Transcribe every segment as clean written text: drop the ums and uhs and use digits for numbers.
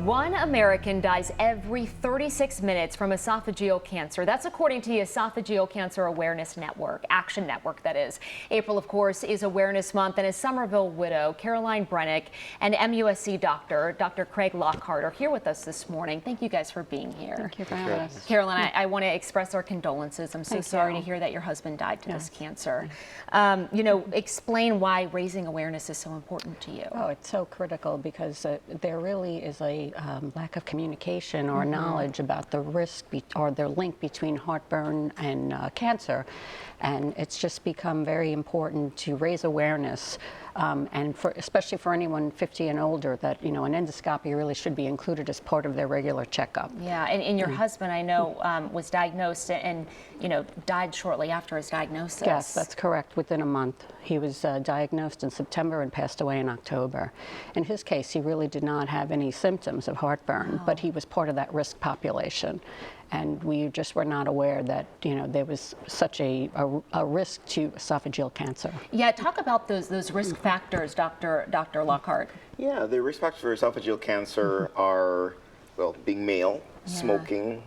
One American dies every 36 minutes from esophageal cancer. That's according to the Esophageal Cancer Awareness Network, Action Network, that is. April, of course, is Awareness Month, and a Somerville widow, Caroline Brennick, and MUSC doctor, Dr. Craig Lockhart, are here with us this morning. Thank you guys for being here. Thank you for having us. Caroline, I want to express our condolences. I'm so sorry to hear that your husband died to this cancer. Explain why raising awareness is so important to you. Oh, it's so critical because there really is a lack of communication or knowledge about the risk or the link between heartburn and cancer. And it's just become very important to raise awareness, and especially for anyone 50 and older, that an endoscopy really should be included as part of their regular checkup. Yeah, and your husband, I know, was diagnosed and died shortly after his diagnosis. Yes, that's correct. Within a month. He was diagnosed in September and passed away in October. In his case, he really did not have any symptoms of heartburn, but he was part of that risk population. And we just were not aware that there was such a risk to esophageal cancer. Yeah, talk about those risk factors, Dr. Lockhart. Yeah, the risk factors for esophageal cancer are, well, being male, smoking,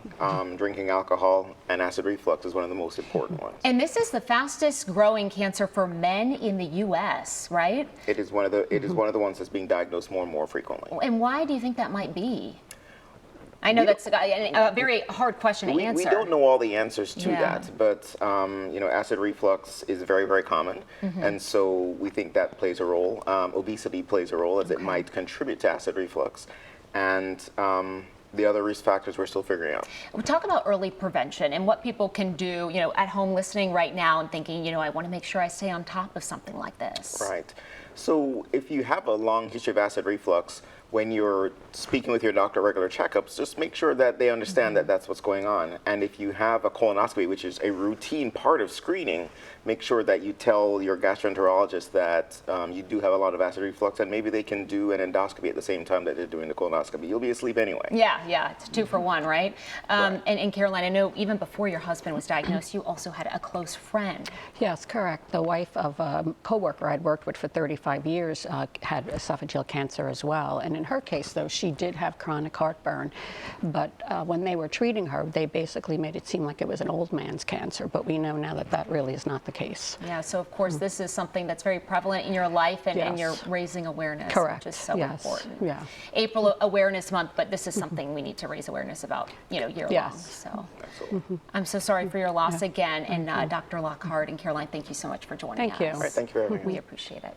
drinking alcohol, and acid reflux is one of the most important ones. And this is the fastest growing cancer for men in the U.S., right? It is one of the ones that's being diagnosed more and more frequently. And why do you think that might be? I know that's a very hard question to answer. We don't know all the answers to that, but acid reflux is very, very common, and so we think that plays a role. Obesity plays a role, as it might contribute to acid reflux, and the other risk factors we're still figuring out. We talk about early prevention and what people can do, at home listening right now and thinking, I want to make sure I stay on top of something like this. Right. So if you have a long history of acid reflux, when you're speaking with your doctor at regular checkups, just make sure that they understand that that's what's going on. And if you have a colonoscopy, which is a routine part of screening, make sure that you tell your gastroenterologist that you do have a lot of acid reflux, and maybe they can do an endoscopy at the same time that they're doing the colonoscopy. You'll be asleep anyway. Yeah, it's 2 for 1, right? Right. And Caroline, I know even before your husband was diagnosed, you also had a close friend. Yes, correct. The wife of a coworker I'd worked with for 35 years had esophageal cancer as well. And in her case, though, she did have chronic heartburn. But when they were treating her, they basically made it seem like it was an old man's cancer. But we know now that that really is not the case. Yeah, so of course this is something that's very prevalent in your life, and you're raising awareness, which is so important. Yeah. April Awareness Month, but this is something we need to raise awareness about, year long. So I'm so sorry for your loss again, and Dr. Lockhart and Caroline, thank you so much for joining us. Thank you. All right, thank you very much. We appreciate it.